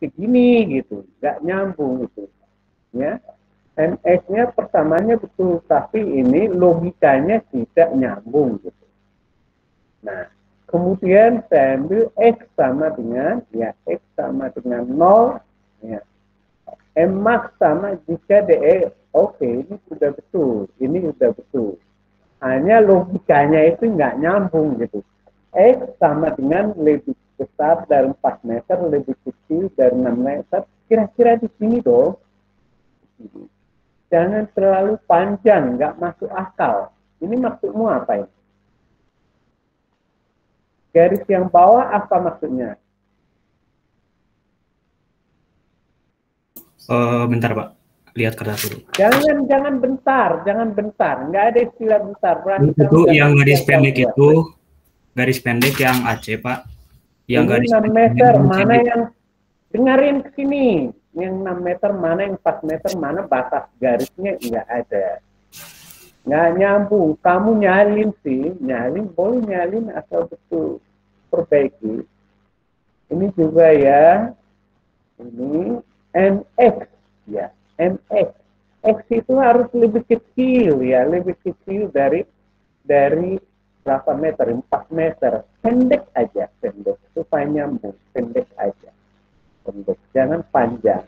segini gitu, nggak nyambung gitu, ya. MX-nya persamanya betul, tapi ini logikanya tidak nyambung gitu. Nah, kemudian saya ambil X sama dengan, ya X sama dengan 0, ya. M max sama jika DE, oke, ini sudah betul, ini sudah betul. Hanya logikanya itu nggak nyambung gitu. X sama dengan lebih besar dari 4 meter, lebih kecil dari 6 meter, kira-kira di sini dong. Jangan terlalu panjang, nggak masuk akal. Ini maksudmu apa ya? Garis yang bawah apa maksudnya? Bentar Pak, lihat kertas dulu. Jangan bentar, nggak ada istilah bentar. Berarti Itu yang garis pendek itu, garis pendek yang AC Pak. Yang ini garis 6 meter, mana pendek. yang dengerin ke sini? Yang 6 meter, mana yang 4 meter, mana batas garisnya nggak ada. Nggak nyambung. Kamu nyalin sih, nyalin boleh nyalin asal betul perbaiki. Ini juga ya, ini MX ya, MX. X itu harus lebih kecil ya, lebih kecil dari berapa meter, 4 meter. Pendek aja, pendek supaya nyambung, pendek aja, pendek, jangan panjang.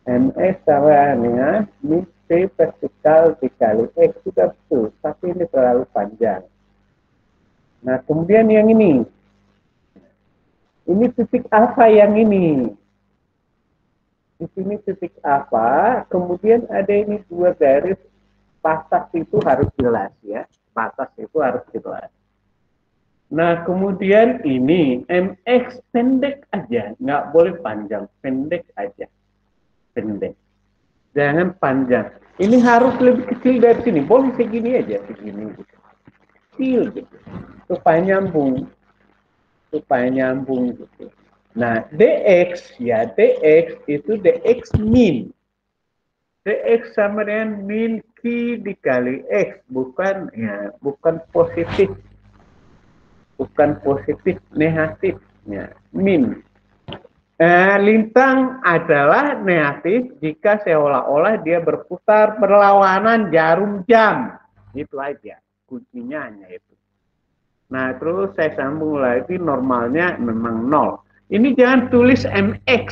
MX sama dengan ini P vertikal dikali X sudah betul, tapi ini terlalu panjang. Nah, kemudian yang ini titik apa yang ini? Di sini titik apa? Kemudian ada ini dua garis, batas itu harus jelas ya, batas itu harus jelas. Nah, kemudian ini MX pendek aja, nggak boleh panjang, pendek aja, pendek. Jangan panjang. Ini harus lebih kecil dari sini, boleh segini aja, segini gitu. Kecil gitu, supaya nyambung gitu. Nah, DX ya, DX itu DX min. DX sama dengan min Q dikali X, bukan ya, bukan positif. Bukan positif, negatif ya, min. Lintang adalah negatif jika seolah-olah dia berputar berlawanan jarum jam. Itu aja, kuncinya hanya itu. Nah, terus saya sambung lagi, normalnya memang 0. Ini jangan tulis MX.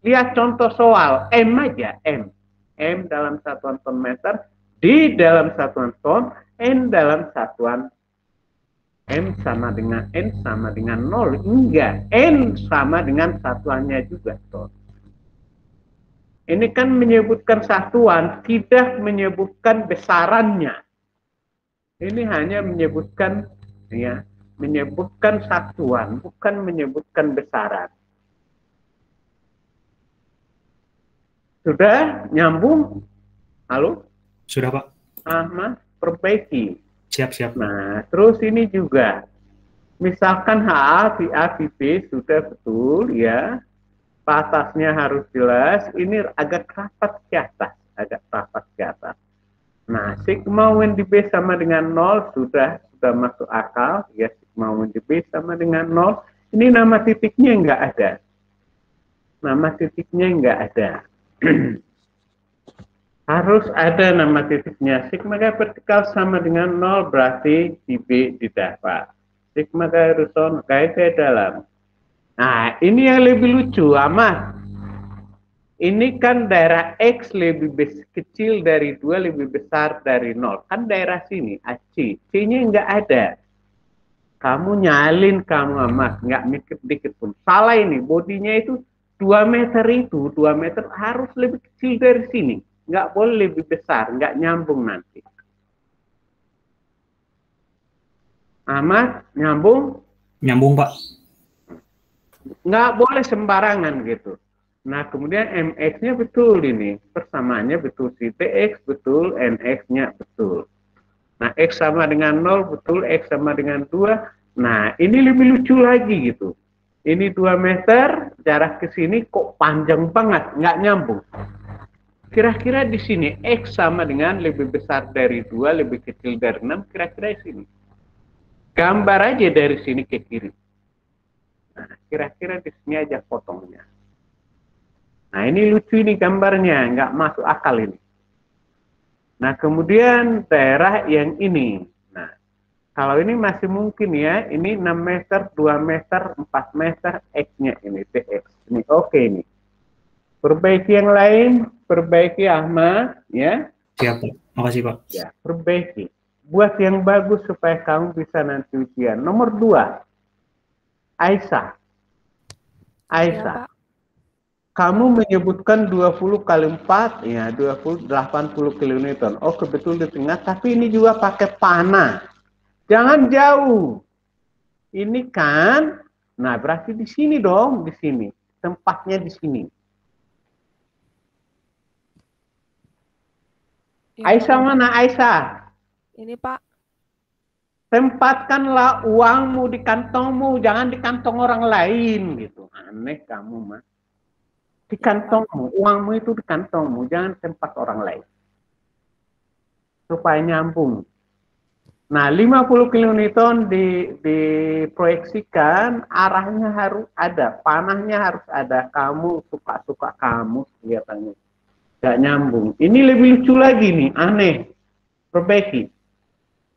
Lihat contoh soal, M aja, M. M dalam satuan ton meter, D dalam satuan ton, N dalam satuan M sama dengan N sama dengan 0. Enggak, N sama dengan satuannya juga, ton. Ini kan menyebutkan satuan, tidak menyebutkan besarannya. Ini hanya menyebutkan ya, menyebutkan satuan, bukan menyebutkan besaran. Sudah nyambung? Halo? Sudah Pak. Ahmad, perbaiki. Siap. Nah, terus ini juga. Misalkan HA, VA, VB sudah betul ya. Batasnya harus jelas. Ini agak rapat ke atas. Nah, sigma Wn di B sama dengan 0 sudah masuk akal. Ya, sigma Wn di B sama dengan 0. Ini nama titiknya nggak ada. Nama titiknya nggak ada. Harus ada nama titiknya. Sigma K vertikal sama dengan 0 berarti di B didapat. Sigma K horizontal K dalam. Nah, ini yang lebih lucu, Ahmad. Ini kan daerah X lebih kecil dari 2, lebih besar dari 0. Kan daerah sini, AC. C-nya nggak ada. Kamu nyalin, kamu Ahmad. Nggak mikir dikit pun. Salah ini, bodinya itu 2 meter itu, 2 meter harus lebih kecil dari sini. Nggak boleh lebih besar, nggak nyambung nanti. Ahmad, nyambung? Nyambung Pak. Nggak boleh sembarangan gitu. Nah, kemudian MX-nya betul ini. Persamaannya betul. Si TX betul, NX-nya betul. Nah, X sama dengan 0 betul, X sama dengan 2. Nah, ini lebih lucu lagi gitu. Ini 2 meter, jarak ke sini kok panjang banget, nggak nyambung. Kira-kira di sini X sama dengan lebih besar dari 2, lebih kecil dari 6, kira-kira di sini. Gambar aja dari sini ke kiri. Nah, kira-kira di sini aja potongnya. Nah, ini lucu ini gambarnya, nggak masuk akal ini. Nah, kemudian daerah yang ini. Nah, kalau ini masih mungkin ya, ini 6 meter, 2 meter, 4 meter, X-nya ini, TX. Ini oke ini. Perbaiki yang lain, perbaiki Ahmad, ya. Siap, Pak. Makasih, Pak. Ya, perbaiki. Buat yang bagus supaya kamu bisa nanti ujian. Nomor 2, Aisyah. Ya, Aisyah. Pak. Kamu menyebutkan 20 kali 4, ya 20, 80 kilonewton. Oke, betul di tengah, tapi ini juga pakai panah. Jangan jauh. Ini kan, nah berarti di sini dong, di sini. Tempatnya di sini. Ya, Aisyah Pak. mana Aisyah? Ini, Pak. Tempatkanlah uangmu di kantongmu, jangan di kantong orang lain gitu. Aneh kamu mah. Di Ya, kantongmu, uangmu itu di kantongmu, jangan tempat orang lain. Supaya nyambung. Nah, 50 kilonewton diproyeksikan, arahnya harus ada, panahnya harus ada. Kamu suka-suka kamu kelihatannya. Gak nyambung. Ini lebih lucu lagi nih, aneh. Perbaiki.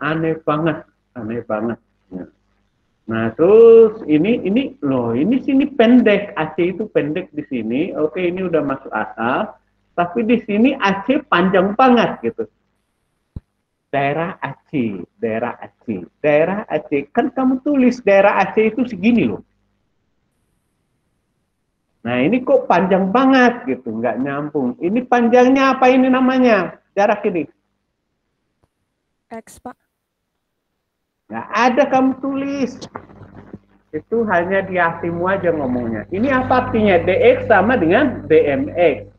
Aneh banget, aneh banget. Nah, terus ini loh, ini sini pendek, AC itu pendek di sini. Oke, ini udah masuk akal. Tapi di sini AC panjang banget gitu. Daerah Aceh, daerah Aceh, daerah Aceh. Kan kamu tulis daerah Aceh itu segini loh. Nah, ini kok panjang banget gitu, nggak nyambung. Ini panjangnya apa ini namanya? Jarak ini. X, Pak. Nggak ada kamu tulis. Itu hanya di hatimu aja ngomongnya. Ini apa artinya? DX sama dengan DMX.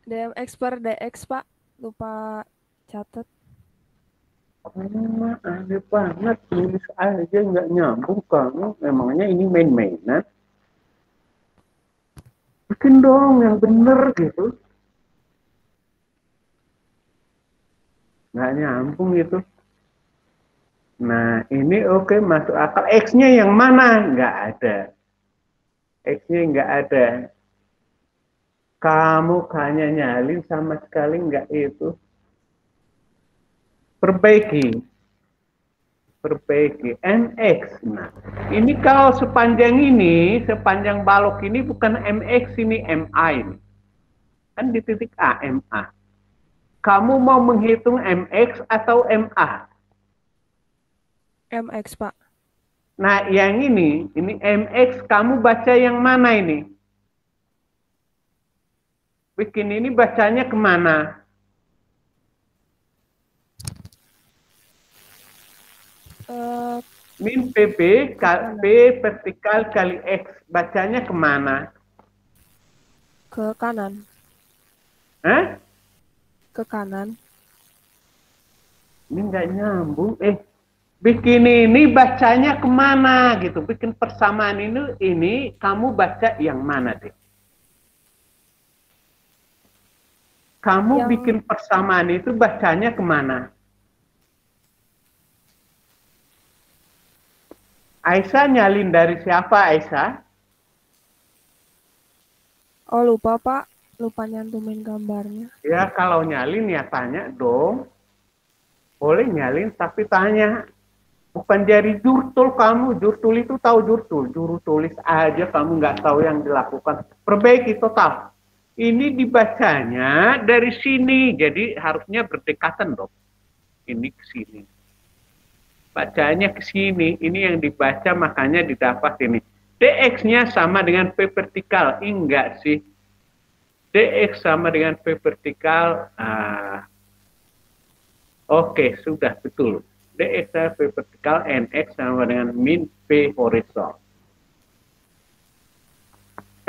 DMX per DX, Pak. Lupa catat. Aneh banget, tulis aja nggak nyambung kamu. Memangnya ini main-mainan? Bikin dong yang bener gitu. Nggak nyambung itu. Nah, ini oke, masuk akal. X-nya yang mana? Nggak ada. X-nya nggak ada. Kamu hanya nyalin sama sekali nggak itu. Perbaiki. Perbaiki. MX. Nah, ini kalau sepanjang ini, sepanjang balok ini bukan MX, ini MA ini. Kan di titik A, MA. Kamu mau menghitung MX atau MA? MX, Pak. Nah, yang ini MX, kamu baca yang mana ini? Bikin ini bacanya kemana? Min PB, P vertikal kali X, bacanya kemana? Ke kanan. Hah? Ke kanan. Ini nggak nyambung. Bikin ini bacanya kemana gitu? Bikin persamaan ini kamu baca yang mana deh? Kamu bikin persamaan itu bacanya kemana? Aisyah nyalin dari siapa Aisyah? Oh, lupa, Pak. Lupa nyantumin gambarnya. Ya kalau nyalin ya tanya dong. Boleh nyalin tapi tanya. Bukan dari jurtul kamu. Jurtul itu tahu jurtul. Juru tulis aja kamu nggak tahu yang dilakukan. Perbaiki total. Ini dibacanya dari sini. Jadi harusnya berdekatan dong. Ini ke sini. Bacanya ke sini. Ini yang dibaca makanya didapat ini. DX-nya sama dengan P vertikal. Enggak sih. DX sama dengan P vertikal. Oke, sudah betul. DX sama P vertikal, NX sama dengan min P horizontal.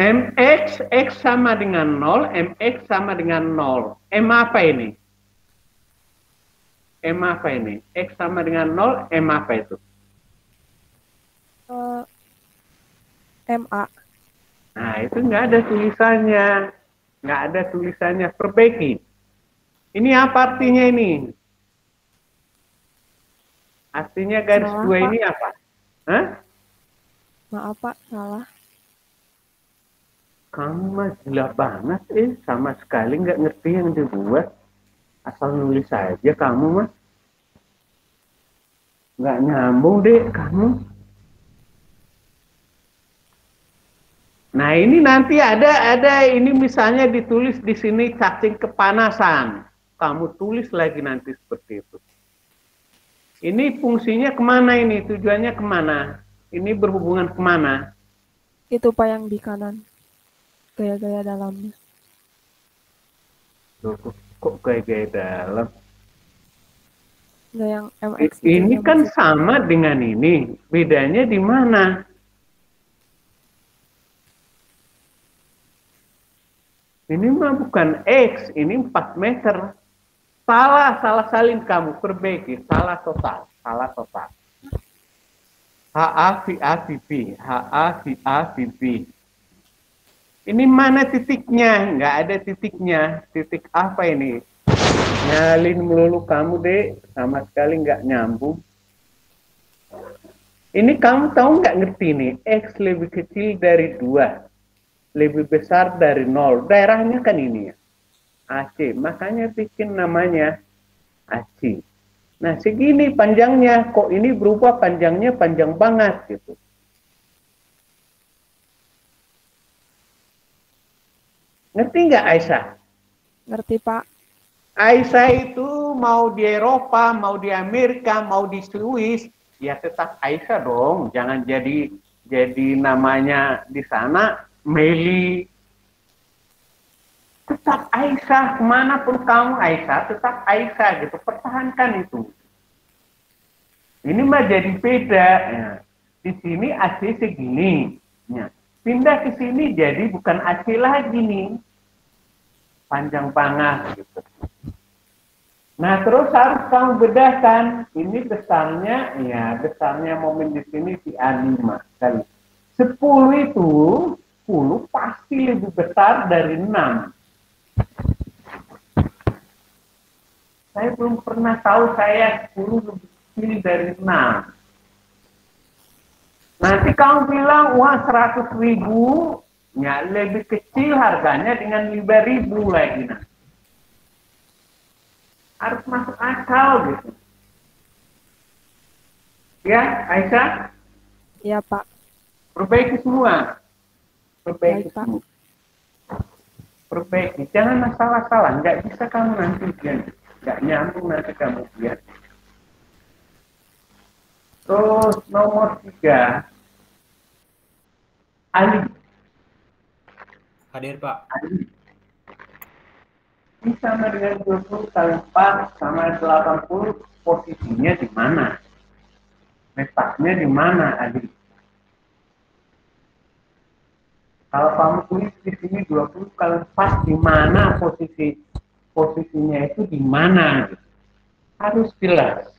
MX, X sama dengan 0, MX sama dengan 0. M apa ini? M apa ini? X sama dengan 0, M apa itu? MA. Nah, itu nggak ada tulisannya. Nggak ada tulisannya. Perbaiki. Ini apa artinya ini? Artinya garis Salah, dua Pak. ini apa? Hah? Maaf Pak, salah. Kamu mah gila banget, sama sekali nggak ngerti yang dibuat. Asal nulis saja kamu mah. Nggak nyambung deh kamu. Nah ini nanti ada ini misalnya ditulis di sini cacing kepanasan. Kamu tulis lagi nanti seperti itu. Ini fungsinya kemana ini? Tujuannya kemana? Ini berhubungan kemana? Itu Pak yang di kanan. Gaya-gaya dalamnya. Loh, kok gaya-gaya dalam? Nggak yang MX itu Ini yang kan masih- sama dengan ini. Bedanya di mana? Ini mah bukan X, ini 4 meter. Salah salin kamu, perbaiki. Salah total. HA, VA, VB. HA, VA, VB. Ini mana titiknya? Nggak ada titiknya. Titik apa ini? Nyalin melulu kamu, dek. Sama sekali nggak nyambung. Ini kamu tahu nggak ngerti nih? X lebih kecil dari 2. Lebih besar dari 0. Daerahnya kan ini ya. AC. Makanya bikin namanya AC. Nah, segini panjangnya. Kok ini berubah panjangnya panjang banget gitu. Ngerti nggak Aisyah? Ngerti Pak? Aisyah itu mau di Eropa, mau di Amerika, mau di Swiss, ya tetap Aisyah dong. Jangan jadi namanya di sana Meli. Tetap Aisyah, kemanapun kamu Aisyah, tetap Aisyah gitu. Pertahankan itu. Ini mah jadi beda. Ya. Di sini AC segini. Ya. Pindah ke sini jadi bukan AC lagi nih. Panjang banget gitu. Nah terus harus kamu bedakan. Ini besarnya momen di sini di A5 kali. 10 itu 10 pasti lebih besar dari 6. Saya belum pernah tahu saya 10 lebih kecil dari 6. Nanti kamu bilang, wah 100.000, ya lebih kecil harganya dengan 5.000 lagi. Nah. Harus masuk akal gitu. Ya, Aisyah? Iya Pak. Perbaiki semua. Perbaiki Baik, Pak. semua. Perbaiki. Jangan masalah-salah. Nggak bisa kamu nanti biar. Nggak nyambung nanti kamu biar. Terus nomor 3. Ali. Hadir, Pak. Ali. Ini sama dengan 20 kali 4 sama 80. Posisinya di mana? Letaknya di mana, Ali? Kalau kamu tulis di sini 20 kali 4 di mana posisinya itu di mana? Harus jelas.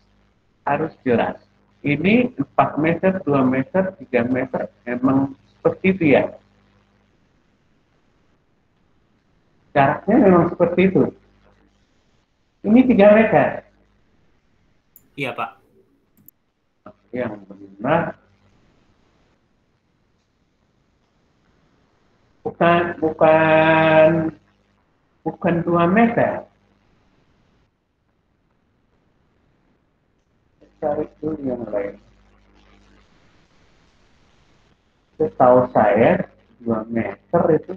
Harus jelas. Ini 4 meter, 2 meter, 3 meter, emang seperti itu ya. Jaraknya memang seperti itu. Ini 3 meter. Iya, Pak. Yang benar. Bukan 2 meter. Cari dulu yang lain. Setahu saya 2 meter itu.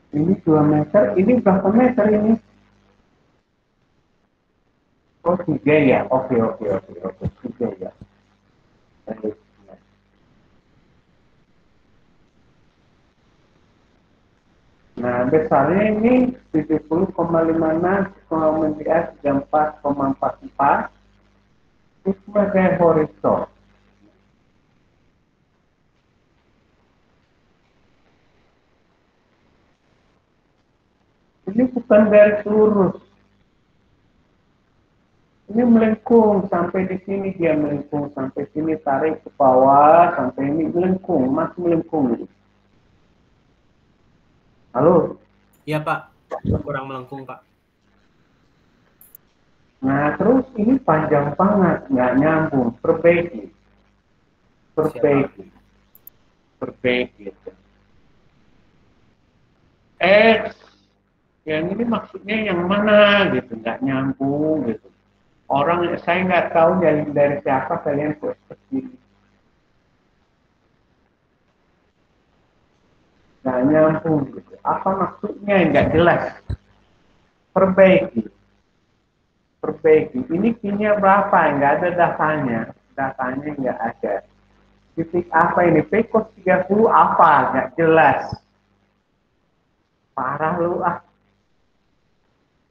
Ini 2 meter, ini berapa meter ini? Oh 3 ya, oke, 3 ya. Nah besarnya ini 70,56, kemudian 34,44 itu sebagai horizon. Ini bukan garis lurus. Ini melengkung sampai di sini, dia melengkung sampai sini, tarik ke bawah sampai ini melengkung, masih melengkung. Halo? Iya, Pak. Kurang melengkung, Pak. Nah terus ini panjang banget, nggak nyambung, perbaiki. perbaiki gitu. X yang ini maksudnya yang mana gitu, nggak nyambung gitu. Orang saya nggak tahu dari siapa kalian kok seperti ini. Nggak nyambung gitu. Apa maksudnya nggak jelas. Perbaiki. Ini key-nya berapa? Nggak ada datanya nggak ada. Titik apa ini? P cos 30 apa? Nggak jelas. Parah lu ah.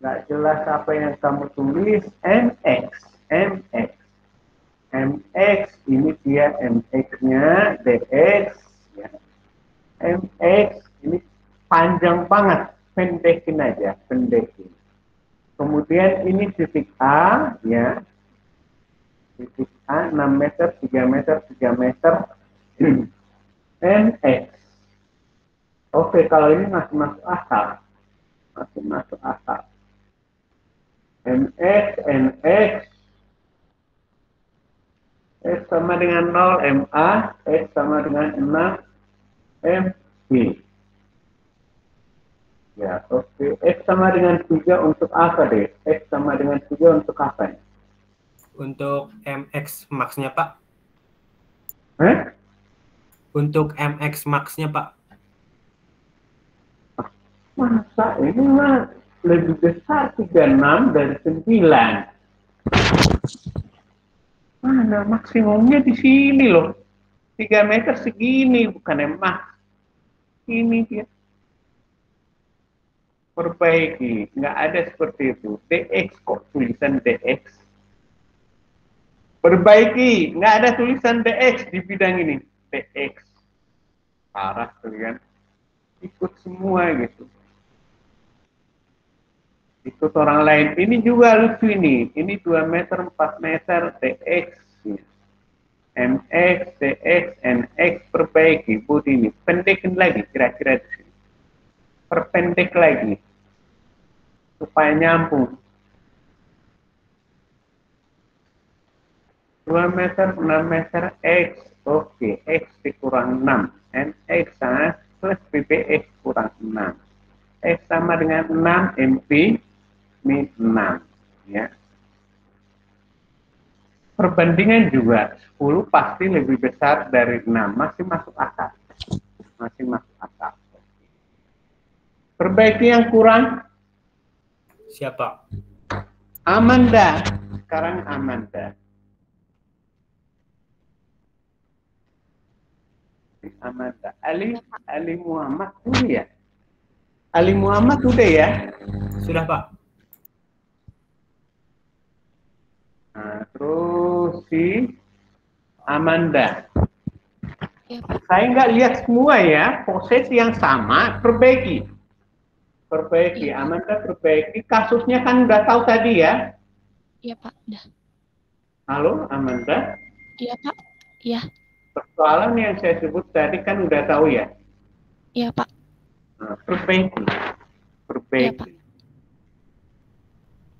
Nggak jelas apa yang kamu tulis. MX ini dia MX-nya DX ya. MX ini panjang banget, pendekin aja, pendekin. Kemudian ini titik A ya. Titik A 6 meter, 3 meter, 3 meter. MX. Oke, kalau ini masih masuk akal. Masih masuk akal. MX, NX. X sama dengan 0, MA. X sama dengan 6, MB. Ya, oke. X sama dengan 3 untuk apa deh? X sama dengan 3 untuk apa? Untuk MX max-nya, Pak. Untuk MX max-nya, Pak. Masa ini mah lebih besar 36 dari 9. Mana maksimumnya di sini loh. 3 meter segini, bukan emas. Ini dia. Perbaiki. Nggak ada seperti itu. DX kok tulisan DX. Perbaiki. Nggak ada tulisan DX di bidang ini. DX. Parah kalian. Ikut semua gitu. Ikut orang lain. Ini juga lucu ini. Ini 2 meter, 4 meter, DX. MX, DX, NX, perbaiki. Budi ini. Pendekin lagi kira-kira di sini. Perpendek lagi. Supaya nyambung. 2 meter, 6 meter, X. Oke, X dikurang 6. NX plus BBX kurang 6. X sama dengan 6, MP ini 6. Ya. Perbandingan juga 10 pasti lebih besar dari 6. Masih masuk akal. Masih masuk akal. Perbaiki yang kurang. Siapa? Amanda. Sekarang Amanda. Amanda. Ali Muhammad udah ya? Ali Muhammad udah ya? Sudah, Pak. Nah, terus si Amanda. Iya, Pak. Saya nggak lihat semua ya. Proses yang sama, perbaiki. Perbaiki. Iya. Amanda perbaiki. Kasusnya kan udah tahu tadi ya? Iya, Pak. Udah. Halo, Amanda? Iya, Pak. Iya. Persoalan yang saya sebut tadi kan udah tahu ya? Iya, Pak. Nah, perbaiki. Iya, Pak.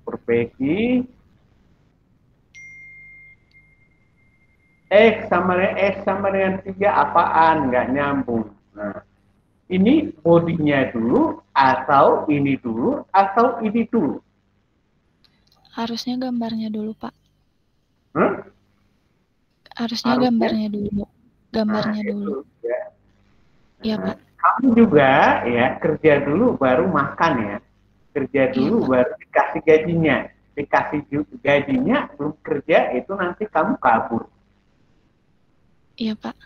Perbaiki. X sama dengan 3 apaan? Nggak nyambung. Nah, ini bodinya dulu, atau ini dulu, atau ini dulu? Harusnya gambarnya dulu, Pak. Harusnya Harusnya? gambarnya dulu. Gambarnya Nah, dulu. itu, ya. Iya, Pak. Kamu juga ya kerja dulu baru makan ya. Kerja dulu Pak. baru dikasih gajinya. Dikasih gajinya belum kerja itu nanti kamu kabur. Iya, Pak.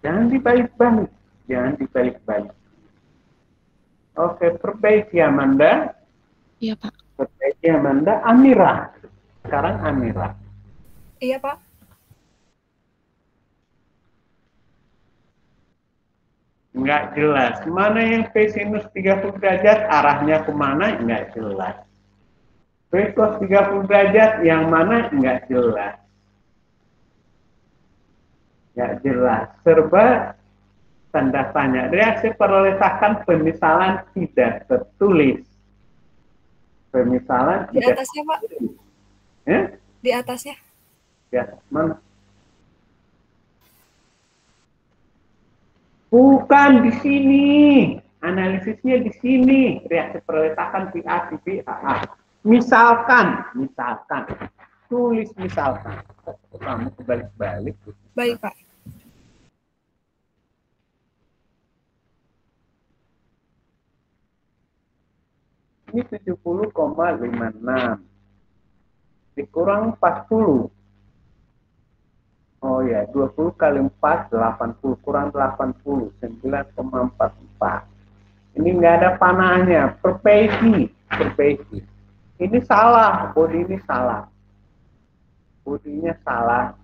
Jangan dibalik-balik. Jangan dibalik-balik. Oke, perbaiki Amanda. Iya, Pak. Perbaiki Amanda. Amira. Sekarang Amira. Iya, Pak. Nggak jelas. Mana yang P sinus 30 derajat, arahnya kemana? Nggak jelas. P cos 30 derajat, yang mana? Nggak jelas. Nggak jelas. Serba tanda tanya. Reaksi perletakkan pemisalan tidak tertulis. Pemisalan Di tidak atasnya, Pak. ya? Di atasnya. Ya, mana? Bukan di sini. Analisisnya di sini. Reaksi perletakan PA di PAA. Misalkan. Tulis misalkan. Kamu kebalik-balik. Baik, Pak. Ini 70,56. Dikurang 40. Oh ya, 20 kali 4, 80. Kurang 80, 9,44. Ini nggak ada panahnya. Perbaiki. Ini salah, bodi ini salah. Bodinya salah.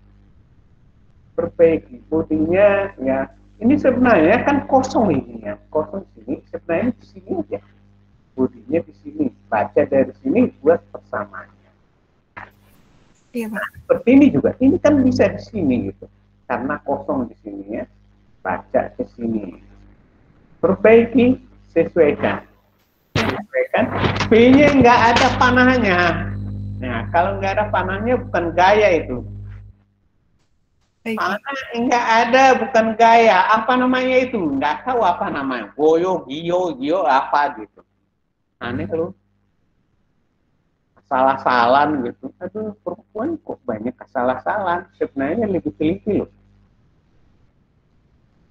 Perbaiki. Bodinya ya. Ini sebenarnya kan kosong ini ya. Kosong sini. Sebenarnya di sini aja. Bodinya di sini. Baca dari sini buat persamaannya. Iya, Pak. Seperti ini juga. Ini kan bisa di sini gitu. Karena kosong di sini ya. Baca ke sini. Perbaiki, sesuaikan. B-nya nggak ada panahnya. Nah, kalau nggak ada panahnya bukan gaya itu. Baik, Pak. Panah nggak ada, bukan gaya. Apa namanya itu? Nggak tahu apa namanya. Goyo, gio, apa gitu. Aneh loh. Salah-salan gitu. Aduh, perempuan kok banyak kesalahan. Sebenarnya lebih teliti loh.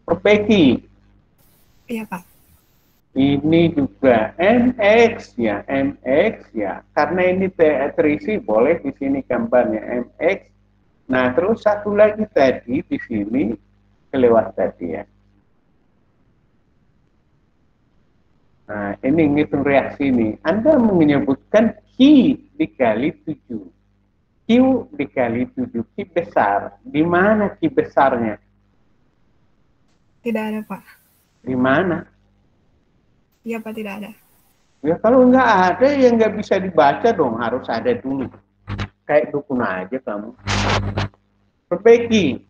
Perbaiki. Iya, Pak. Ini juga MX ya, karena ini terisi boleh di sini gambarnya MX. Nah, terus satu lagi tadi di sini kelewat tadi ya. Nah, ini ngitung reaksi ini. Anda menyebutkan Q dikali 7. Q dikali 7, Q besar. Di mana Q besarnya? Tidak ada, Pak. Di mana? Iya, Pak, tidak ada. Ya kalau nggak ada ya nggak bisa dibaca dong, harus ada dulu. Kayak dukun aja kamu. Perbaiki.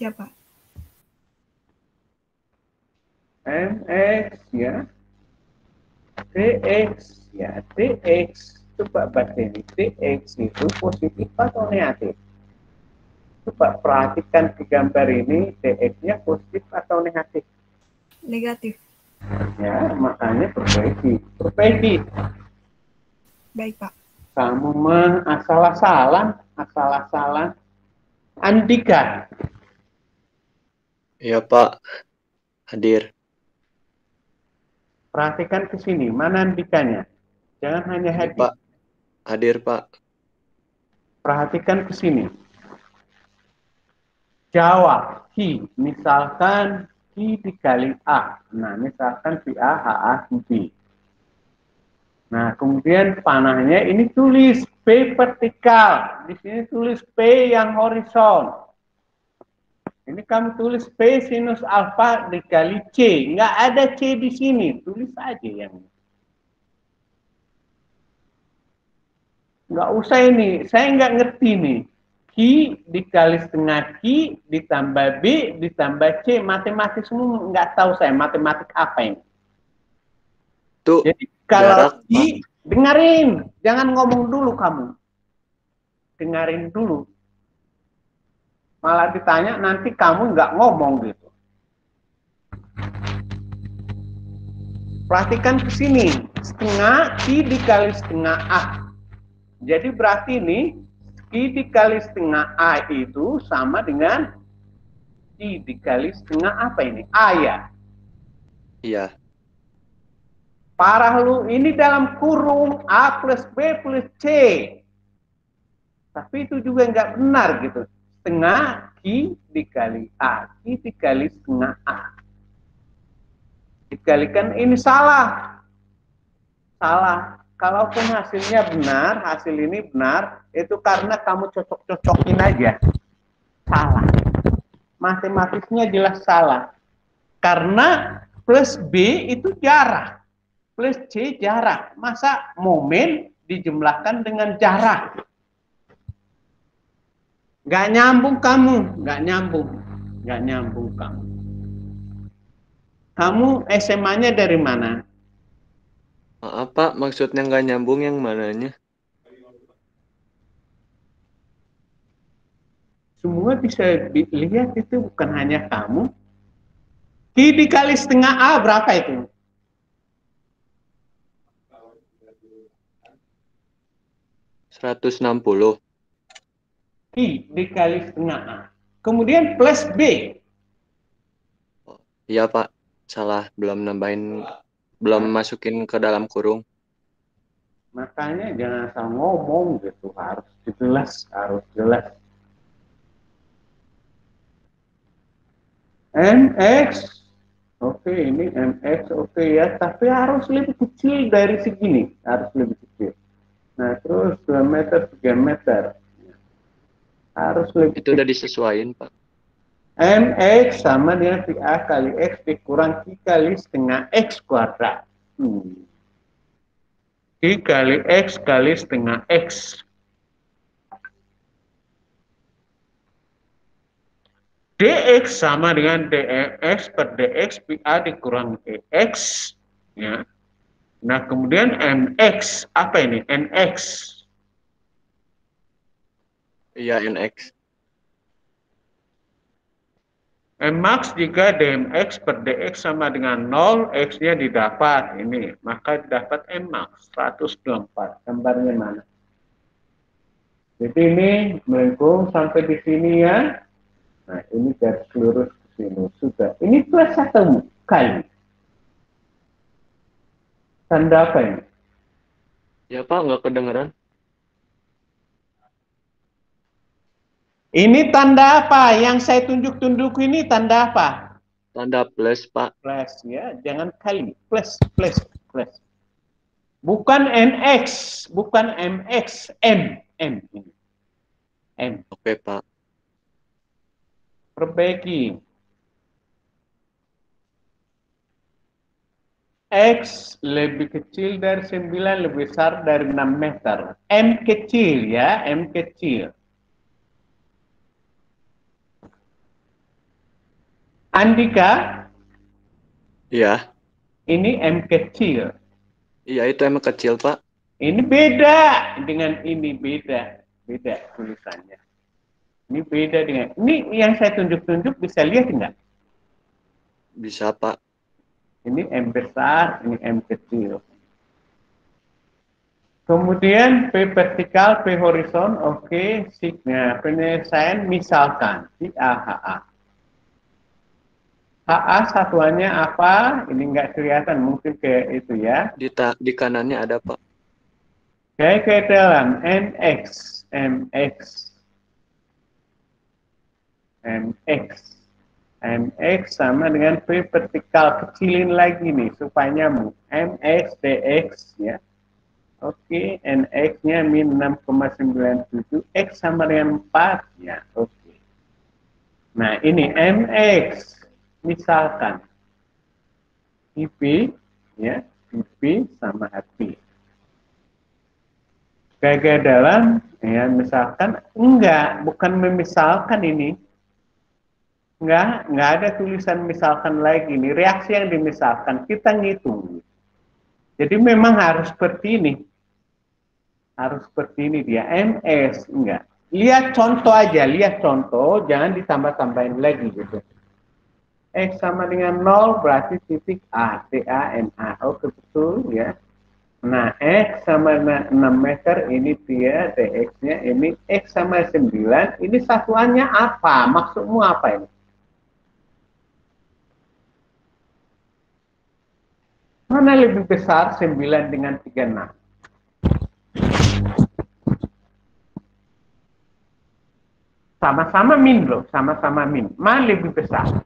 Iya, Pak. MX ya. TX ya. TX. Coba baca ini. TX itu positif atau negatif? Coba perhatikan di gambar ini. TX-nya positif atau negatif? Negatif. Ya, makanya perbaiki. Baik, Pak. Kamu mah asal-asalan. Andika. Iya, Pak. Hadir. Perhatikan ke sini, mana Andikanya? Jangan hanya Ini, hadir. Pak. Hadir, Pak. Perhatikan ke sini. Jawab Q, misalkan Q dikali A. Nah, misalkan si A, HA, B. Nah, kemudian panahnya ini tulis P vertikal. Di sini tulis P yang horizon. Ini kamu tulis P sinus alfa dikali C. Nggak ada C di sini. Tulis aja yang ini. Nggak usah ini. Saya nggak ngerti nih. Q dikali setengah Q ditambah B ditambah C. Matematik semua nggak tahu saya. Matematik apa ini? Itu Jadi kalau jarak, Q, dengerin. Jangan ngomong dulu kamu. Dengerin dulu. Malah ditanya nanti kamu nggak ngomong gitu. Perhatikan ke sini. Setengah Q dikali setengah A. Jadi berarti ini Q dikali setengah A itu sama dengan Q dikali setengah apa ini? A ya? Iya. Parah lu, ini dalam kurung A plus B plus C. Tapi itu juga nggak benar gitu. Setengah Q dikali A. Q dikali setengah A. Dikalikan ini salah. Salah. Kalaupun hasilnya benar, hasil ini benar, itu karena kamu cocok-cocokin aja. Salah. Matematisnya jelas salah. Karena plus B itu jarak. Plus C jarak. Masa momen dijumlahkan dengan jarak? Nggak nyambung kamu. Nggak nyambung kamu. Kamu SMA-nya dari mana? Maaf, Pak. Maksudnya nggak nyambung yang mananya? Semua bisa dilihat, itu bukan hanya kamu. Q dikali setengah A berapa itu? $160. Q dikali setengah A. Kemudian plus B. Iya, Pak. Salah, belum masukin ke dalam kurung. Makanya jangan asal ngomong gitu, harus jelas. MX, oke, ini MX, oke ya, tapi harus lebih kecil dari segini, harus lebih kecil. Nah, terus 2 meter, 3 meter. Harus lebih Itu udah kecil. disesuaiin, Pak. MX sama dengan VA kali X dikurang Q kali setengah X kuadrat. Q kali X kali setengah X. DX sama dengan DX per DX PA dikurang DX. Ya. Nah, kemudian MX. Apa ini? NX. Iya, NX. Mmax jika dmx per dx sama dengan 0, x-nya didapat ini, maka dapat Mmax 124. Gambarnya mana? Jadi ini melengkung sampai di sini ya. Nah, ini garis lurus ke sini sudah. Ini plus atau kali? Tanda apa ini? Ya, Pak, nggak kedengeran. Ini tanda apa? Yang saya tunjuk-tunjuk ini tanda apa? Tanda plus, Pak. Plus ya, jangan kali. Plus. Bukan NX, bukan MX, M ini. M. Oke, Pak. Perbaiki. X lebih kecil dari 9, lebih besar dari 6 meter. M kecil ya, M kecil. Andika, Iya. ini M kecil. Iya, itu emang kecil, Pak. Ini beda dengan ini, beda tulisannya. Ini beda dengan, ini yang saya tunjuk-tunjuk bisa lihat enggak? Bisa, Pak. Ini M besar, ini M kecil. Kemudian P vertikal, P horizon, oke. Sigma penyelesaian misalkan di AHA. HA satuannya apa? Ini enggak kelihatan, mungkin kayak itu ya. Di kanannya ada, Pak. Kayak ke dalam NX, MX. MX sama dengan P vertikal, kecilin lagi nih supaya nyambung. MX DX ya. Oke, NX-nya min 6,97, X sama dengan 4 ya. Oke. Nah, ini MX misalkan IP ya, IP sama HP. Kayak dalam ya, misalkan bukan memisalkan ini. Enggak ada tulisan misalkan lagi ini, reaksi yang dimisalkan kita ngitung. Jadi memang harus seperti ini. Harus seperti ini dia, MS enggak. Lihat contoh aja, jangan ditambah-tambahin lagi gitu. X sama dengan 0 berarti titik A, TANA. Oke, betul ya. Nah, X sama 6 meter, ini dia DX-nya, ini X sama 9, ini satuannya apa? Maksudmu apa ini? Mana lebih besar 9 dengan 36? Sama-sama min loh, sama-sama min. Mana lebih besar?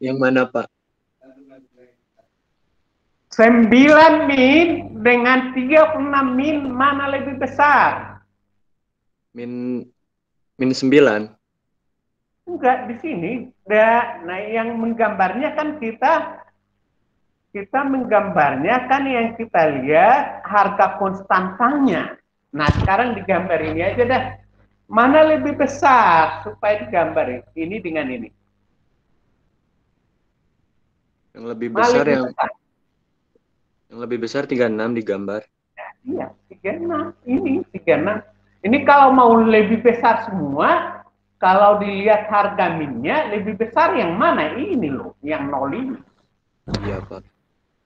Yang mana, Pak? 9 min dengan 36 min, mana lebih besar? Min 9. Enggak, di sini. Nah, yang menggambarnya kan kita menggambarnya kan yang kita lihat harga konstantanya. Nah, sekarang digambar ini aja dah. Mana lebih besar supaya digambar ini dengan ini? Yang lebih besar yang lebih besar 36 digambar. Iya, 36. Ini 36. Ini kalau mau lebih besar semua, kalau dilihat harga minnya lebih besar yang mana? Ini loh, yang 0 ini. Iya, Pak.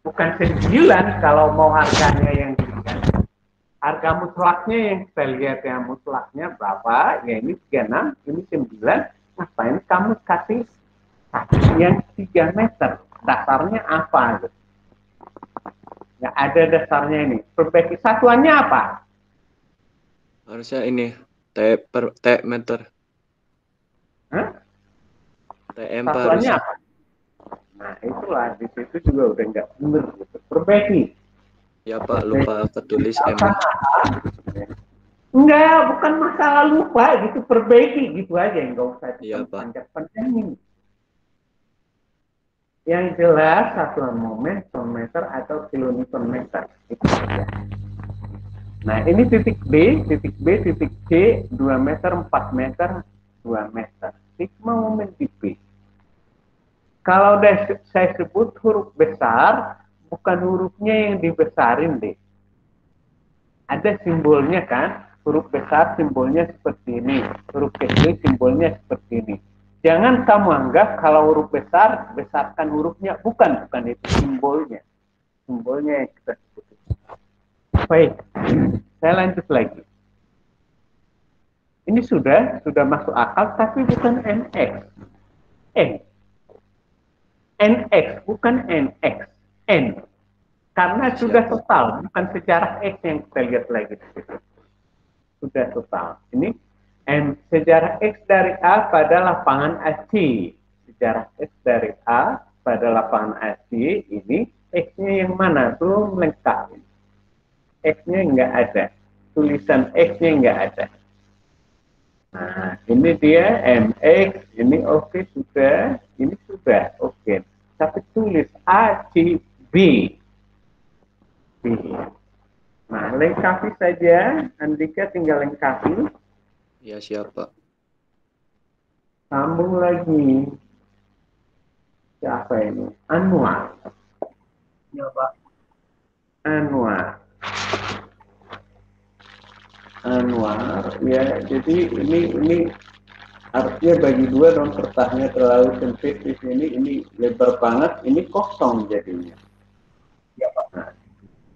Bukan 9 kalau mau harganya yang dilihat. Harga mutlaknya yang kita lihat yang mutlaknya berapa? Ya ini 36, ini 9. Ngapain kamu kasih yang 3 meter? Dasarnya apa? Gitu. Ya ada dasarnya ini. Perbaiki satuannya apa? Harusnya ini T meter. Hah? TM, Pak, Satuannya harusnya. apa? Nah itulah di situ juga udah nggak benar. Gitu. Perbaiki. Ya, Pak, lupa ketulis M. Enggak, bukan masalah lupa gitu. Perbaiki gitu aja. Nggak usah Iya, Pak. panjang-panjangin. Yang jelas satuan momen ton meter atau kilonewton meter. Itu saja. Nah ini titik B, titik C, 2 meter, 4 meter, 2 meter. Sigma momen di B. Kalau saya sebut huruf besar, bukan hurufnya yang dibesarin deh. Ada simbolnya kan, huruf besar simbolnya seperti ini, huruf kecil simbolnya seperti ini. Jangan kamu anggap kalau huruf besar, besarkan hurufnya. Bukan itu simbolnya. Simbolnya yang kita sebut. Baik, saya lanjut lagi. Ini sudah masuk akal, tapi bukan NX. NX, bukan NX. N. Karena sudah total, bukan sejarah X yang kita lihat lagi. Sudah total. Ini sejarah X dari A pada lapangan AC. Sejarah X dari A pada lapangan AC ini X-nya yang mana? Belum lengkap. X-nya nggak ada. Tulisan X-nya nggak ada. Nah, ini dia MX. Ini oke sudah. Ini sudah oke. Tapi tulis A, C, B. B. Nah, lengkapi saja. Andika tinggal lengkapi. Ya, siap, Pak. Sambung lagi. Siapa ini? Anwar. Ya, Pak. Anwar, ya. Jadi ini artinya bagi dua dong, kertasnya terlalu sempit di sini. Ini lebar banget. Ini kosong jadinya. Ya, Pak. Nah,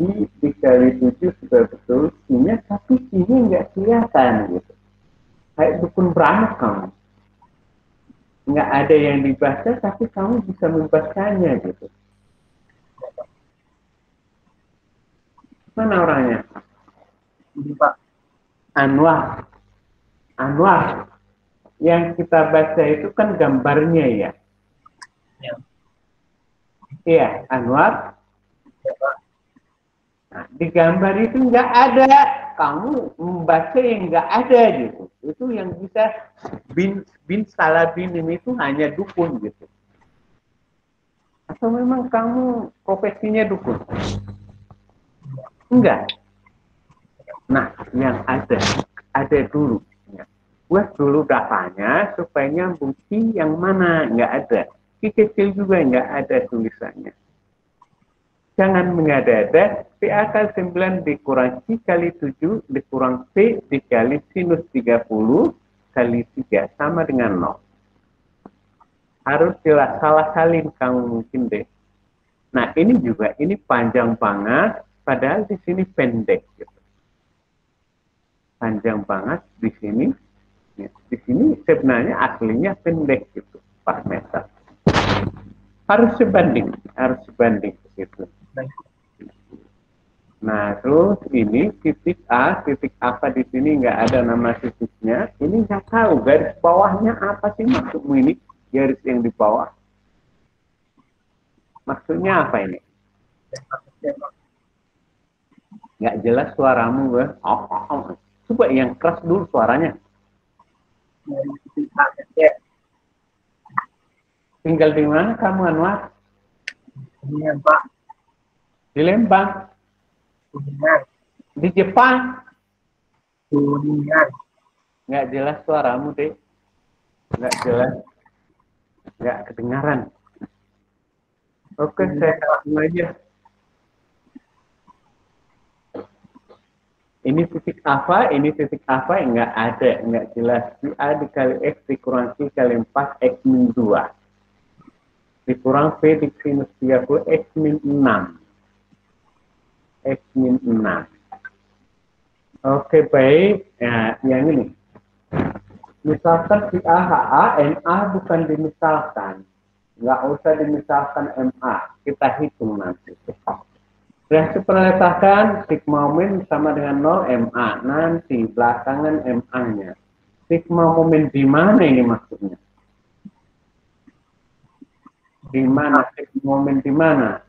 ini dikali 7 sudah betul. Ini tapi ini nggak kelihatan gitu. Kayak dukun beranak kamu. Nggak ada yang dibaca, tapi kamu bisa membacanya gitu. Mana orangnya? Ini, Pak. Anwar. Yang kita baca itu kan gambarnya ya. Ya. Iya, Anwar. Ya, Pak. Nah, di gambar itu nggak ada. Kamu membaca yang nggak ada gitu. Itu yang bisa bin salah binin itu hanya dukun gitu. Atau memang kamu profesinya dukun? Enggak. Nah, yang ada dulu. Ya. Buat dulu datanya supaya nyambung yang mana nggak ada. Kecil juga nggak ada tulisannya. Jangan mengada-ada. P akar 9 dikurang C kali 7 dikurang P dikali sinus 30 kali 3 sama dengan 0. Harus jelas, salah salin kamu mungkin deh. Nah ini juga, ini panjang banget, padahal di sini pendek. Gitu. Panjang banget di sini. Ya, di sini sebenarnya aslinya pendek gitu, 4 meter. Harus sebanding gitu. Nah, terus ini titik A, titik apa di sini nggak ada nama titiknya. Ini nggak tahu garis bawahnya apa sih maksudmu ini? Garis yang di bawah. Maksudnya apa ini? Nggak jelas suaramu, gue. Coba yang keras dulu suaranya. Tinggal di mana kamu, Anwar? Ini, Pak. Di Lembang. Kuningan. Di Jepang. Kuningan. Nggak jelas suaramu, deh. Nggak jelas. Nggak kedengaran. Oke, saya langsung aja. Ini titik apa, enggak ada, enggak jelas. A dikali X dikurang C kali 4 X min 2. Dikurang P disinus 30 X min 6. X min 6. Oke, baik. Nah, yang ini. Misalkan si A, HA, NA bukan dimisalkan. Enggak usah dimisalkan MA. Kita hitung nanti. Reaksi perletakan sigma momen sama dengan 0 MA. Nanti belakangan MA-nya. Sigma momen di mana ini maksudnya? Di mana sigma momen di mana?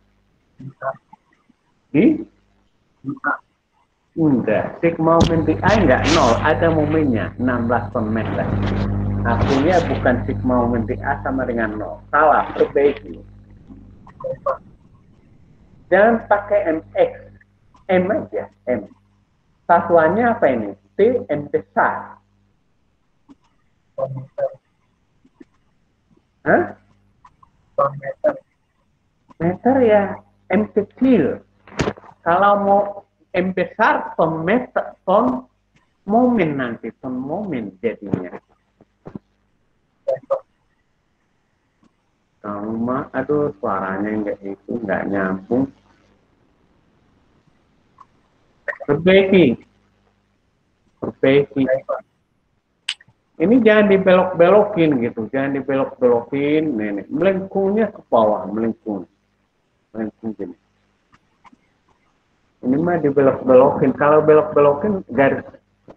Di? Enggak. Sigma momen di A enggak 0. Ada momennya 16 ton meter. Artinya bukan sigma momen di A sama dengan 0. Salah. Perbaiki. Jangan pakai MX, M aja, M. Satuannya apa ini? T, M besar. Hah? Meter ya, M kecil. Kalau mau M besar, ton meter, ton momen nanti, ton momen jadinya. Kamu mah, aduh suaranya enggak nyambung. Perbaiki. Ini jangan dibelok-belokin gitu, jangan dibelok-belokin. Nih, melengkungnya ke bawah, melengkung gini. Ini mah dibelok-belokin. Kalau belok-belokin garis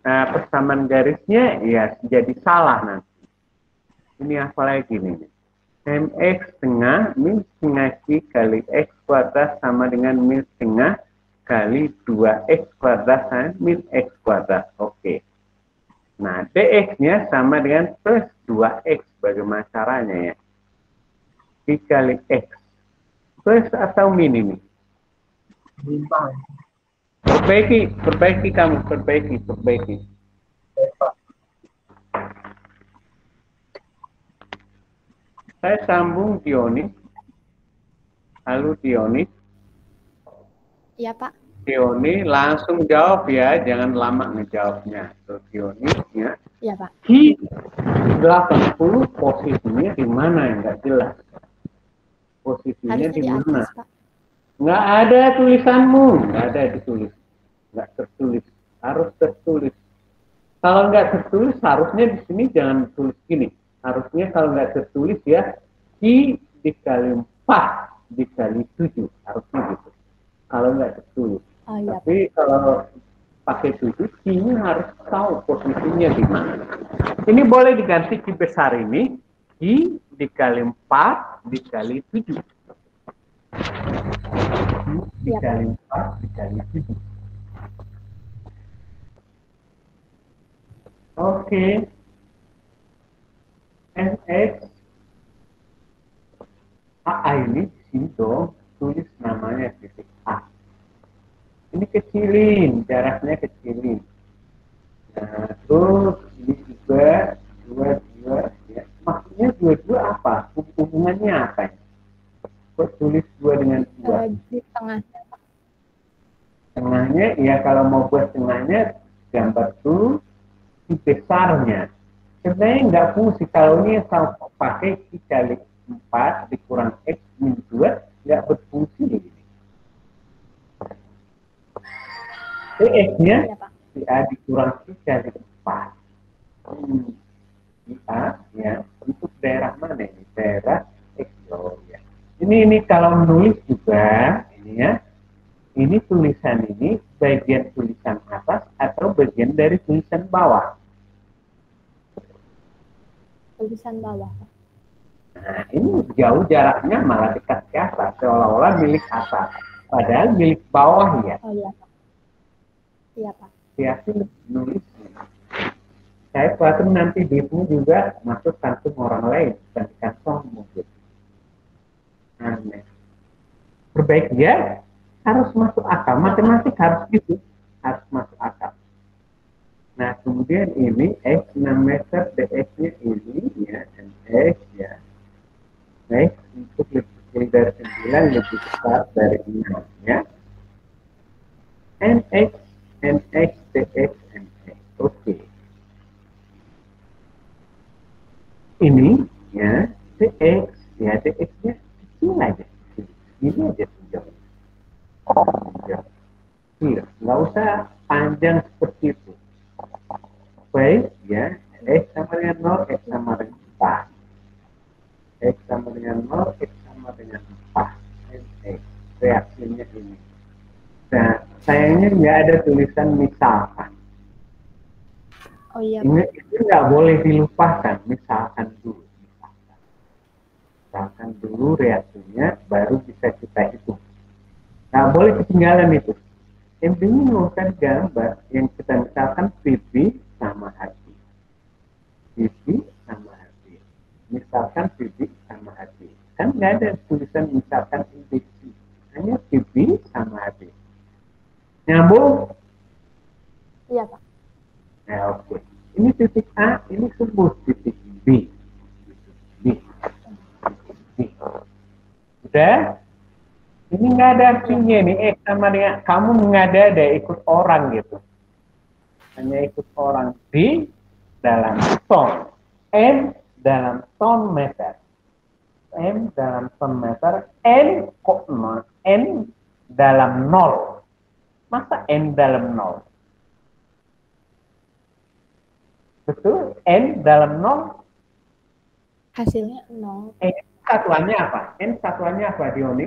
persamaan garisnya ya jadi salah nanti. Ini apa lagi nih? MX setengah min setengah C kali X kuadrat sama dengan min setengah kali 2X kuadrat min X kuadrat. Oke. Nah, DX-nya sama dengan plus 2X. Bagaimana caranya ya? Dikali X. Plus atau min ini? Perbaiki kamu. Saya sambung Dionis. Halo Dionis. Iya, Pak. Dioni langsung jawab ya, jangan lama ngejawabnya. Terus Dioni ya. Iya, Pak. Ki 80 posisinya di mana? Enggak jelas. Posisinya Harusnya di di mana? atas, Pak. Enggak ada tulisanmu, enggak ada ditulis. Enggak tertulis, harus tertulis. Kalau enggak tertulis harusnya di sini jangan tulis gini. Harusnya kalau enggak tertulis ya Ki dikali 4 dikali 7, harusnya gitu. Kalau nggak tertulis. Oh, iya, Tapi kalau pakai 7, Q-nya harus tahu posisinya di mana. Ini boleh diganti Q besar ini, Q dikali 4 dikali 7. Dikali 4 dikali 7. Oke. NX AA ini di sini dong, tulis namanya titik A. Ini kecilin, jaraknya kecilin. Nah, terus ini juga dua ya. Maksudnya dua apa? Hubungannya apa? Kok tulis 2 dengan 2? Di tengahnya, Pak. Tengahnya, ya kalau mau buat tengahnya, gambar dulu di besarnya. Sebenarnya nggak fungsi. Kalau ini sama pakai dikali 4 dikurang X min 2, nggak berfungsi ini. X-nya Iya, Pak. di A dikurang C kali 4. Di A, ya, untuk daerah mana ini? Daerah X, oh, ya. Ini kalau menulis juga, ini ya, ini tulisan ini bagian tulisan atas atau bagian dari tulisan bawah? Tulisan bawah, Pak. Nah, ini jauh jaraknya malah dekat ke atas, seolah-olah milik atas. Padahal milik bawah ya. Oh, iya, Pak. Iya, Pak. Yakin nulis. Saya khawatir nanti duitmu juga masuk kantung orang lain, bukan di kantong mungkin. Aneh. Perbaiki ya, harus masuk akal. Matematik harus gitu, harus masuk akal. Nah, kemudian ini X 6 meter, DX-nya ini ya, NX ya. X untuk lebih kecil dari 9, lebih besar dari 6 ya. NX ya dx-nya kecil aja. Ini aja tinjau. Iya, nggak usah panjang seperti itu. Baik, ya. X sama dengan 0, X sama dengan 4. X sama dengan 0, X sama dengan 4. X. Reaksinya ini. Nah, sayangnya nggak ada tulisan misalkan. Oh iya, Pak. Ingat, itu nggak boleh dilupakan. Misalkan dulu. Misalkan dulu reaksinya, baru bisa kita hitung. Nggak boleh ketinggalan itu. Yang bingungkan gambar yang kita misalkan PP sama hati. PP sama hati. Misalkan PP sama hati. Kan nggak ada tulisan misalkan indeksi. Hanya PP sama hati. Nyambung? Iya, Pak. Nah, oke. Ini titik A, ini sebut titik B. B. Udah? Ini nggak ada artinya nih, sama dengan kamu nggak ada ikut orang gitu. Hanya ikut orang di dalam ton, M dalam ton meter, M dalam ton meter, N kok nol, N dalam nol. Masa N dalam nol? Betul, N dalam nol. Hasilnya 0. N satuannya apa? N satuannya apa, Dioni?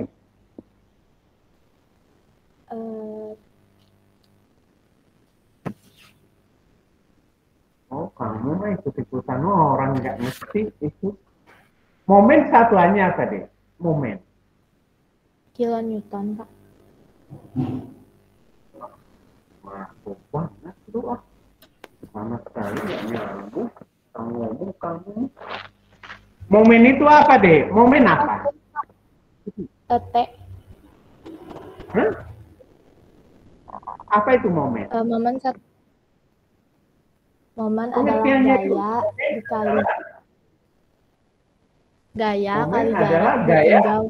Oh, kamu mah ikut-ikutan orang nggak ngerti itu. Momen satuannya apa deh? Momen. Kilonewton, Pak. Masuk banget lu ah. Sama sekali nggak nyambung. Kamu ngomong kamu. Momen itu apa deh? Momen apa? T. Hah? Apa itu momen? Momen adalah Pengertiannya itu. gaya Momen kali adalah jarak gaya. ditinjau.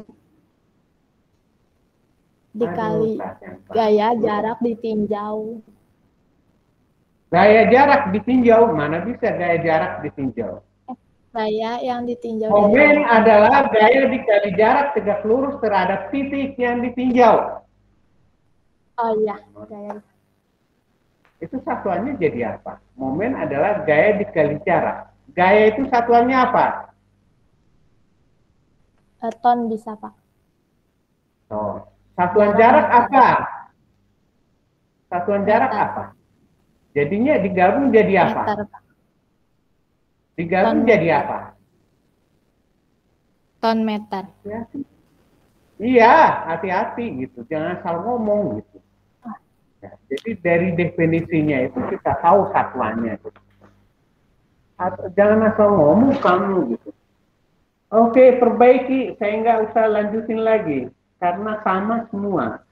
Dikali gaya jarak ditinjau. Gaya jarak ditinjau, mana bisa gaya jarak ditinjau? Gaya yang ditinjau Momen dari adalah gaya dikali jarak tegak lurus terhadap titik yang ditinjau. Oh iya, gaya. Itu satuannya jadi apa? Momen adalah gaya dikali jarak. Gaya itu satuannya apa? Ton bisa, Pak. Oh. Satuan jarak apa? Satuan jarak Meter. apa? Jadinya digabung jadi apa? Meter, Pak. Digabung Ton jadi meter. apa? Ton meter. Iya, hati-hati gitu. Jangan asal ngomong gitu. Ya, jadi dari definisinya itu kita tahu satuannya. Gitu. Jangan asal ngomong kamu gitu. Oke, perbaiki. Saya nggak usah lanjutin lagi. Karena sama semua.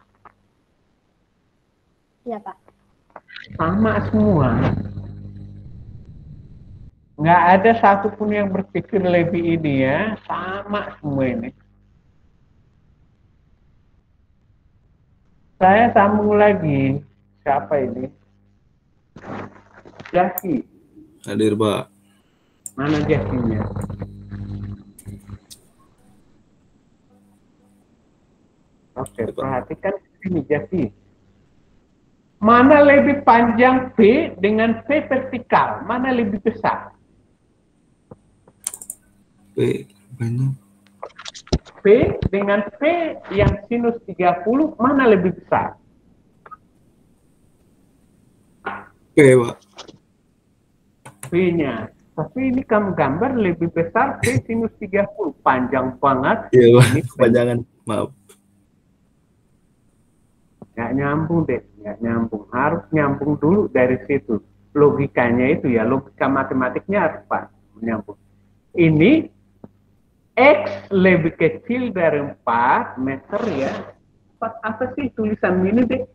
Iya, Pak. Sama semua. Nggak ada satupun yang berpikir lebih ini ya. Sama semua ini. Saya sambung lagi. Siapa ini? Jaki. Hadir, Pak. Mana Jakinya? Oke, perhatikan ini Jaki. Mana lebih panjang P dengan P vertikal? Mana lebih besar? P banyak. P dengan P yang sinus 30, mana lebih besar? P, Pak. P-nya. Tapi ini kamu gambar lebih besar P sinus 30. Panjang banget. Iya, Pak. Ini Kepanjangan. Maaf. Nggak nyambung deh. Nggak nyambung. Harus nyambung dulu dari situ. Logikanya itu ya. Logika matematiknya harus Pak menyambung. Ini X lebih kecil dari 4 meter ya. Apa sih tulisan ini deh?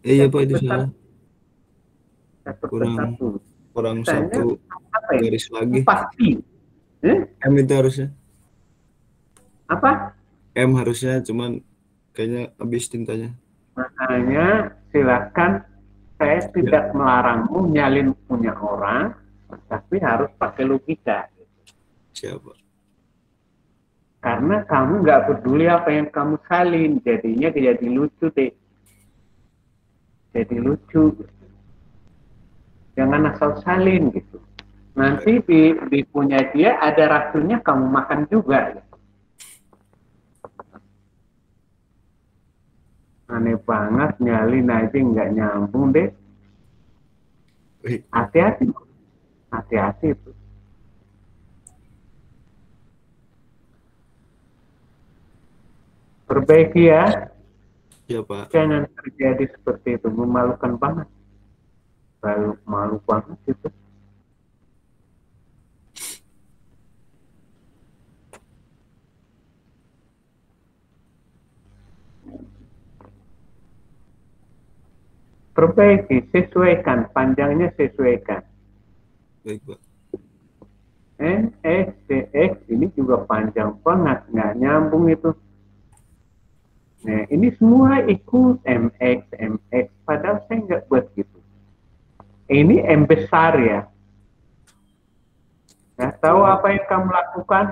Iya, Pak, itu salah. Kurang Kurang satu apa ya? garis lagi. 4 pi. M itu harusnya. Apa? M harusnya, cuman kayaknya habis tintanya. Makanya silakan, saya tidak melarangmu nyalin punya orang, tapi harus pakai logika. Siapa? Karena kamu nggak peduli apa yang kamu salin, jadinya jadi lucu deh. Jadi lucu. Jangan asal salin gitu. Nanti di punya dia ada racunnya, kamu makan juga. Gitu. Aneh banget, nyalin aja nggak nyambung deh. Hati-hati. Hati-hati itu. Perbaiki ya. Ya Pak. Jangan terjadi seperti itu, memalukan banget. Malu banget itu. Perbaiki, sesuaikan, panjangnya sesuaikan. Baik Pak. NX, CX ini juga panjang banget, nggak nyambung itu. Nah, ini semua ikut MX, MX, padahal saya nggak buat gitu. Ini M besar ya. Nggak tahu apa yang kamu lakukan.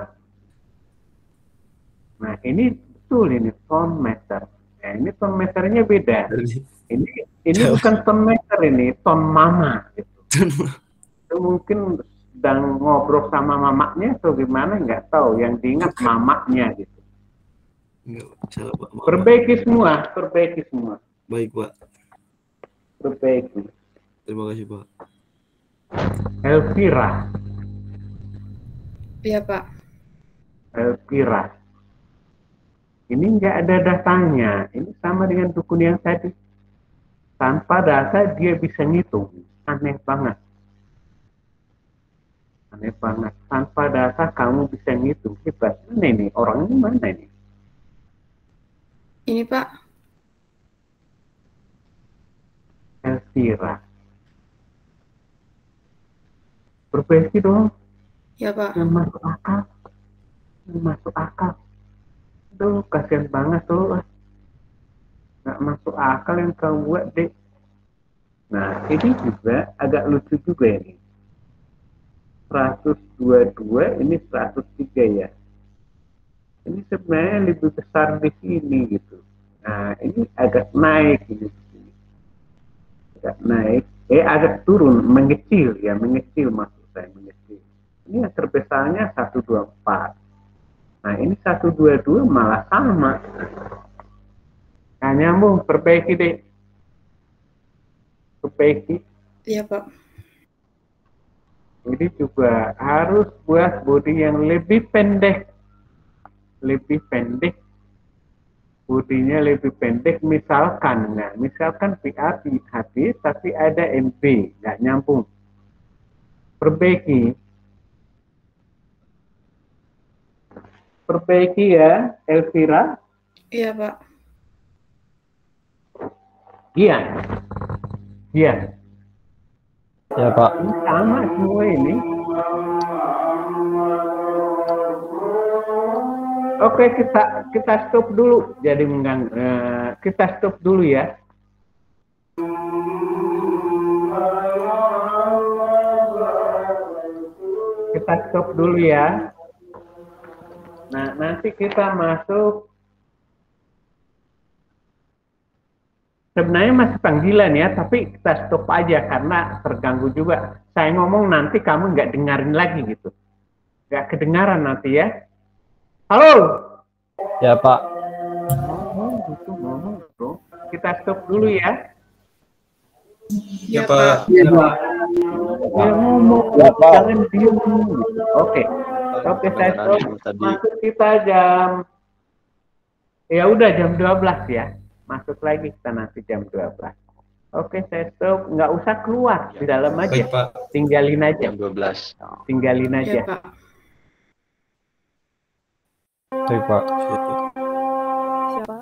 Nah, ini betul, ini ton meter. Nah, ini ton meternya beda. Ini bukan ton meter, ini ton mama. Gitu. Itu mungkin sedang ngobrol sama mamanya atau gimana, nggak tahu. Yang diingat mamanya gitu. Enggak, salah Pak. Maaf, Perbaiki semua, perbaiki semua. Baik Pak. Perbaiki. Terima kasih Pak. Elvira. Iya, Pak. Elvira. Ini nggak ada datanya. Ini sama dengan dukun yang tadi. Tanpa data dia bisa ngitung. Aneh banget. Aneh banget. Tanpa data kamu bisa ngitung. Hebat. Mana ini? Orangnya mana ini? Ini, Pak. Elvira. Perbaiki dong. Ya, Pak. Yang masuk akal. Yang masuk akal. Aduh, kasihan banget tuh. Nggak masuk akal yang kamu buat, deh. Nah, ini juga agak lucu juga ini. 122, ini 103 ya. Ini sebenarnya lebih besar di sini gitu. Nah, ini agak naik ini. Agak naik. Agak turun, mengecil ya, mengecil maksud saya, mengecil. Ini yang terbesarnya 124. Nah, ini 122 malah sama. Nah, nyambung, perbaiki deh. Perbaiki. Iya, Pak. Ini juga harus buat bodi yang lebih pendek. Lebih pendek. Bodinya lebih pendek, misalkan. Nah, misalkan PA habis, tapi ada MB. Nggak nyambung. Perbaiki. Perbaiki ya, Elvira. Iya, Pak. Gian. Gian. Ya Pak. Ini sama semua ini. Oke, kita stop dulu. Jadi mengganggu. Kita stop dulu ya. Kita stop dulu ya. Nah, nanti kita masuk. Sebenarnya masih panggilan ya, tapi kita stop aja karena terganggu juga. Saya ngomong nanti kamu nggak dengerin lagi gitu. Nggak kedengaran nanti ya. Halo? Ya Pak. Kita stop dulu ya. Ya, Pak. Ya, Pak. Ya, ngomong, Ya, Pak. jangan diem. Oke. Oke, saya stop. Masuk kita jam. Ya udah jam 12 ya. Masuk lagi kita nanti jam 12. Oke, saya stop. Nggak usah keluar di dalam aja. Baik, Pak. Tinggalin aja. Jam 12. Tinggalin Ya, aja. Pak. Baik Pak. Siapa?